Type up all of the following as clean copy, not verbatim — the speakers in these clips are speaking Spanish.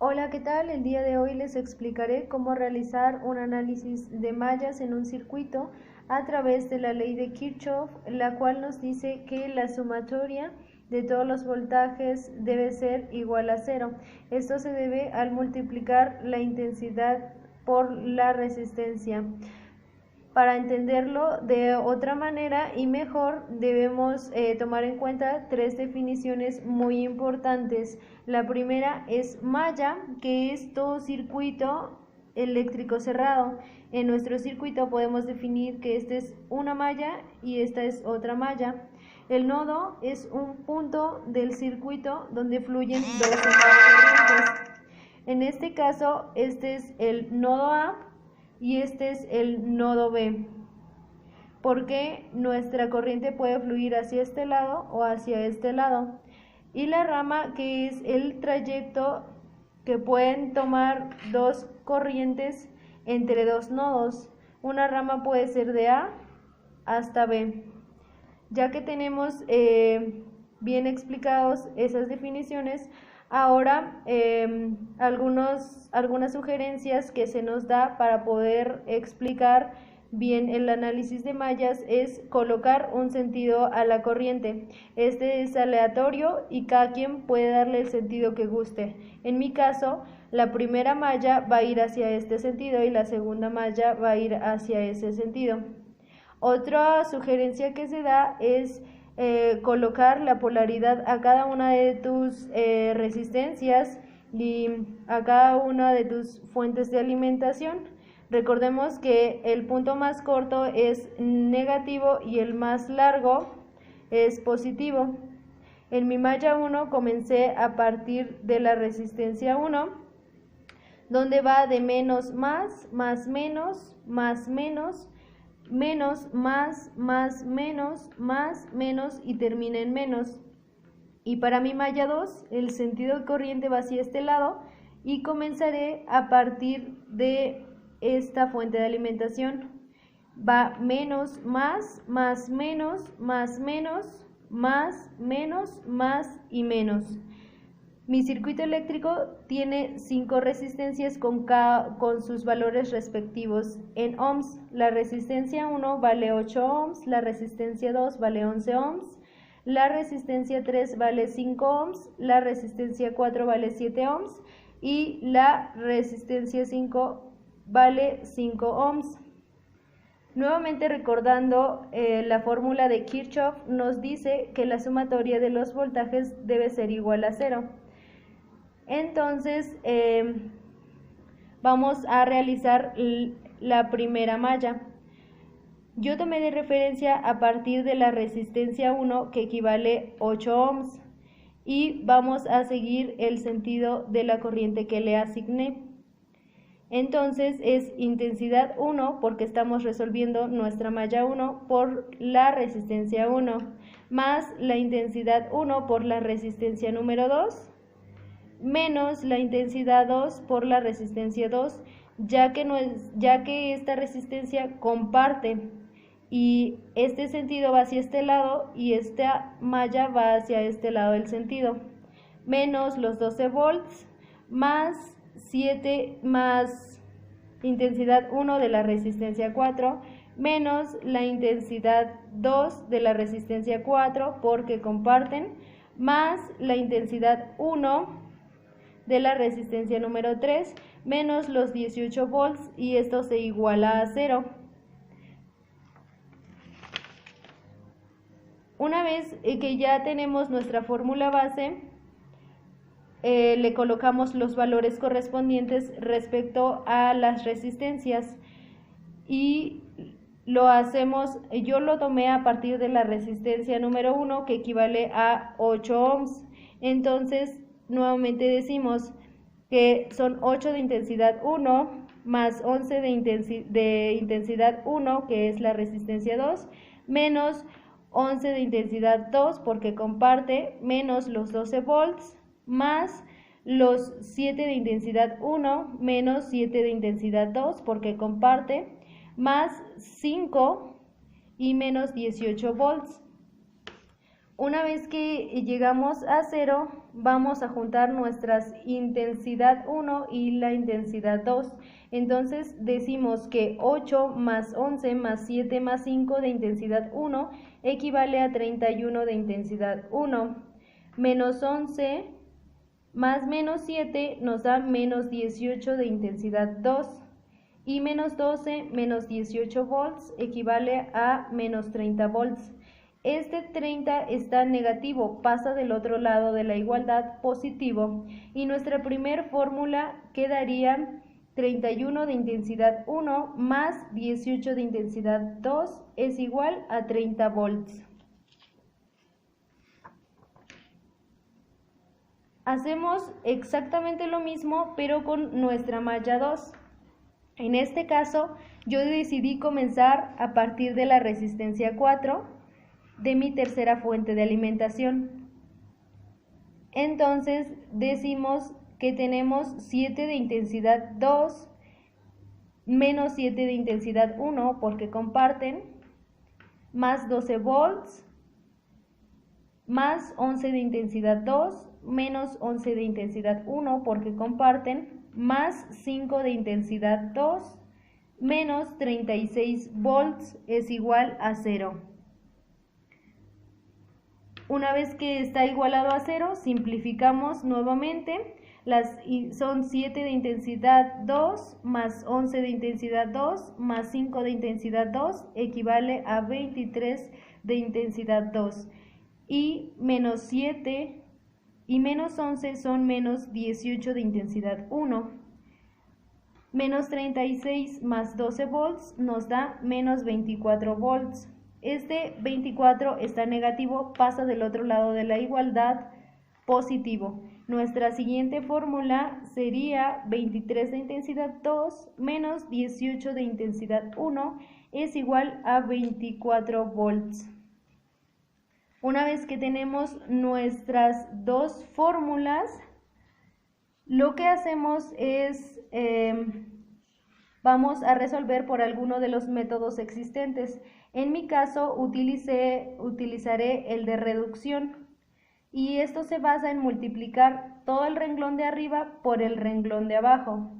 Hola, ¿qué tal? El día de hoy les explicaré cómo realizar un análisis de mallas en un circuito a través de la ley de Kirchhoff, la cual nos dice que la sumatoria de todos los voltajes debe ser igual a 0. Esto se debe al multiplicar la intensidad por la resistencia. Para entenderlo de otra manera y mejor, debemos tomar en cuenta tres definiciones muy importantes. La primera es malla, que es todo circuito eléctrico cerrado. En nuestro circuito podemos definir que esta es una malla y esta es otra malla. El nodo es un punto del circuito donde fluyen dos corrientes. En este caso, este es el nodo A y este es el nodo B, porque nuestra corriente puede fluir hacia este lado o hacia este lado. Y la rama, que es el trayecto que pueden tomar dos corrientes entre dos nodos. Una rama puede ser de A hasta B. Ya que tenemos bien explicados esas definiciones, ahora algunas sugerencias que se nos da para poder explicar bien el análisis de mallas es colocar un sentido a la corriente. Este es aleatorio y cada quien puede darle el sentido que guste. En mi caso, la primera malla va a ir hacia este sentido y la segunda malla va a ir hacia ese sentido. Otra sugerencia que se da es colocar la polaridad a cada una de tus resistencias y a cada una de tus fuentes de alimentación. Recordemos que el punto más corto es negativo y el más largo es positivo. En mi malla 1 comencé a partir de la resistencia 1, donde va de menos más menos, más menos, menos, más, menos y termina en menos. Y para mi malla 2, el sentido de corriente va hacia este lado y comenzaré a partir de esta fuente de alimentación. Va menos, más, menos, menos, más y menos. Mi circuito eléctrico tiene 5 resistencias con sus valores respectivos en ohms. La resistencia 1 vale 8 ohms, la resistencia 2 vale 11 ohms, la resistencia 3 vale 5 ohms, la resistencia 4 vale 7 ohms y la resistencia 5 vale 5 ohms. Nuevamente recordando la fórmula de Kirchhoff, nos dice que la sumatoria de los voltajes debe ser igual a 0. Entonces vamos a realizar la primera malla. Yo tomé de referencia a partir de la resistencia 1, que equivale a 8 ohms, y vamos a seguir el sentido de la corriente que le asigné. Entonces es intensidad 1, porque estamos resolviendo nuestra malla 1 por la resistencia 1, más la intensidad 1 por la resistencia número 2, menos la intensidad 2 por la resistencia 2, ya que esta resistencia comparte y este sentido va hacia este lado y esta malla va hacia este lado del sentido, menos los 12 volts más 7 más intensidad 1 de la resistencia 4 menos la intensidad 2 de la resistencia 4 porque comparten, más la intensidad 1 de la resistencia número 3 menos los 18 volts y esto se iguala a 0. Una vez que ya tenemos nuestra fórmula base, le colocamos los valores correspondientes respecto a las resistencias y lo hacemos. Yo lo tomé a partir de la resistencia número 1, que equivale a 8 ohms. Entonces nuevamente decimos que son 8 de intensidad 1 más 11 de intensidad 1, que es la resistencia 2, menos 11 de intensidad 2 porque comparte, menos los 12 volts, más los 7 de intensidad 1, menos 7 de intensidad 2 porque comparte, más 5 y menos 18 volts. Una vez que llegamos a 0, vamos a juntar nuestras intensidad 1 y la intensidad 2. Entonces decimos que 8 más 11 más 7 más 5 de intensidad 1 equivale a 31 de intensidad 1. Menos 11 más menos 7 nos da menos 18 de intensidad 2. Y menos 12 menos 18 volts equivale a menos 30 volts. Este 30 está negativo, pasa del otro lado de la igualdad, positivo, y nuestra primer fórmula quedaría 31 de intensidad 1 más 18 de intensidad 2 es igual a 30 volts. Hacemos exactamente lo mismo, pero con nuestra malla 2. En este caso, yo decidí comenzar a partir de la resistencia 4 de mi tercera fuente de alimentación. Entonces, decimos que tenemos 7 de intensidad 2 menos 7 de intensidad 1 porque comparten, más 12 volts, más 11 de intensidad 2 menos 11 de intensidad 1 porque comparten, más 5 de intensidad 2 menos 36 volts es igual a 0. Una vez que está igualado a 0, simplificamos nuevamente. Son 7 de intensidad 2 más 11 de intensidad 2 más 5 de intensidad 2 equivale a 23 de intensidad 2. Y menos 7 y menos 11 son menos 18 de intensidad 1. Menos 36 más 12 volts nos da menos 24 volts. Este 24 está negativo, pasa del otro lado de la igualdad, positivo. Nuestra siguiente fórmula sería 23 de intensidad 2 menos 18 de intensidad 1 es igual a 24 volts. Una vez que tenemos nuestras dos fórmulas, lo que hacemos es, vamos a resolver por alguno de los métodos existentes. En mi caso utilizaré el de reducción y esto se basa en multiplicar todo el renglón de arriba por el renglón de abajo.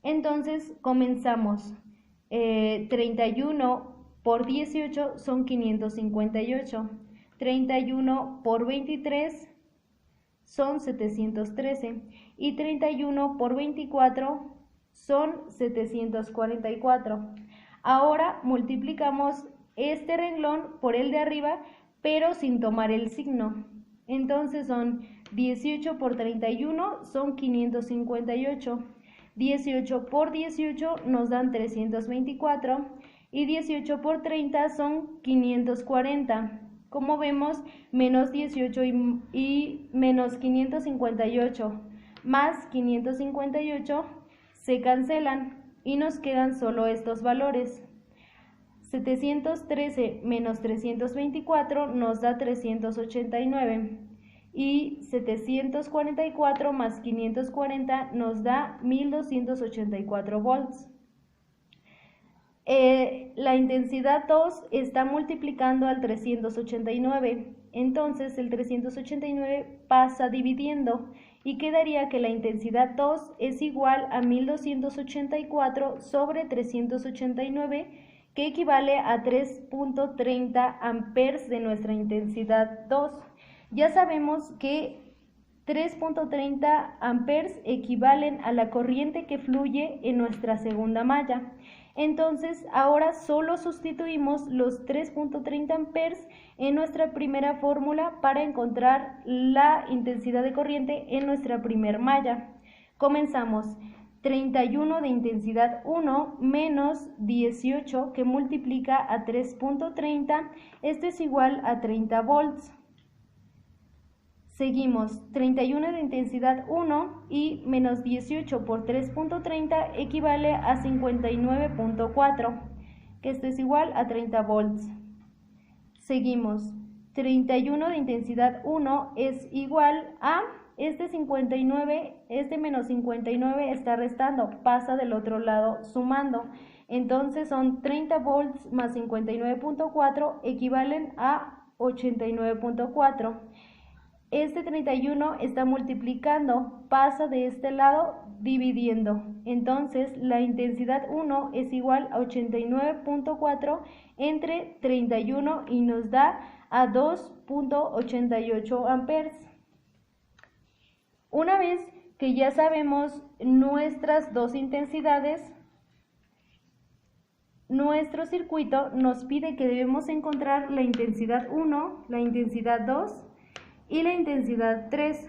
Entonces comenzamos. 31 por 18 son 558. 31 por 23 son 713 y 31 por 24 son 744. Ahora multiplicamos este renglón por el de arriba, pero sin tomar el signo. Entonces son 18 por 31 son 558. 18 por 18 nos dan 324 y 18 por 30 son 540. Como vemos, menos 18 y menos 558 más 558 se cancelan y nos quedan solo estos valores. 713 menos 324 nos da 389 y 744 más 540 nos da 1284 volts. La intensidad 2 está multiplicando al 389, entonces el 389 pasa dividiendo y quedaría que la intensidad 2 es igual a 1284 sobre 389, que equivale a 3.30 amperes de nuestra intensidad 2. Ya sabemos que 3.30 amperes equivalen a la corriente que fluye en nuestra segunda malla. Entonces, ahora solo sustituimos los 3.30 amperes en nuestra primera fórmula para encontrar la intensidad de corriente en nuestra primer malla. Comenzamos. 31 de intensidad 1 menos 18 que multiplica a 3.30, esto es igual a 30 volts. Seguimos, 31 de intensidad 1 y menos 18 por 3.30 equivale a 59.4, que esto es igual a 30 volts. Seguimos, 31 de intensidad 1 es igual a este 59, este menos 59 está restando, pasa del otro lado sumando. Entonces son 30 volts más 59.4 equivalen a 89.4. este 31 está multiplicando, pasa de este lado dividiendo. Entonces la intensidad 1 es igual a 89.4 entre 31 y nos da a 2.88 amperes. Una vez que ya sabemos nuestras dos intensidades, nuestro circuito nos pide que debemos encontrar la intensidad 1, la intensidad 2 y la intensidad 3.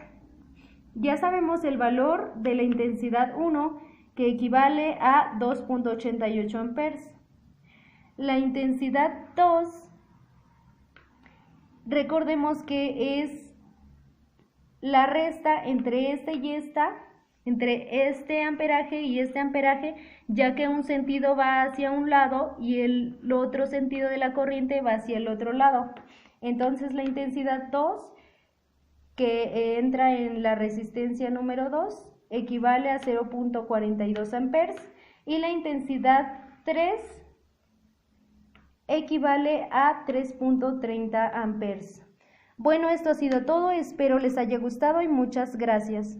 Ya sabemos el valor de la intensidad 1, que equivale a 2.88 amperes. La intensidad 2, recordemos que es la resta entre esta y esta, entre este amperaje y este amperaje, ya que un sentido va hacia un lado y el otro sentido de la corriente va hacia el otro lado. Entonces la intensidad 2, que entra en la resistencia número 2, equivale a 0.42 amperes y la intensidad 3 equivale a 3.30 amperes. Bueno, esto ha sido todo, espero les haya gustado y muchas gracias.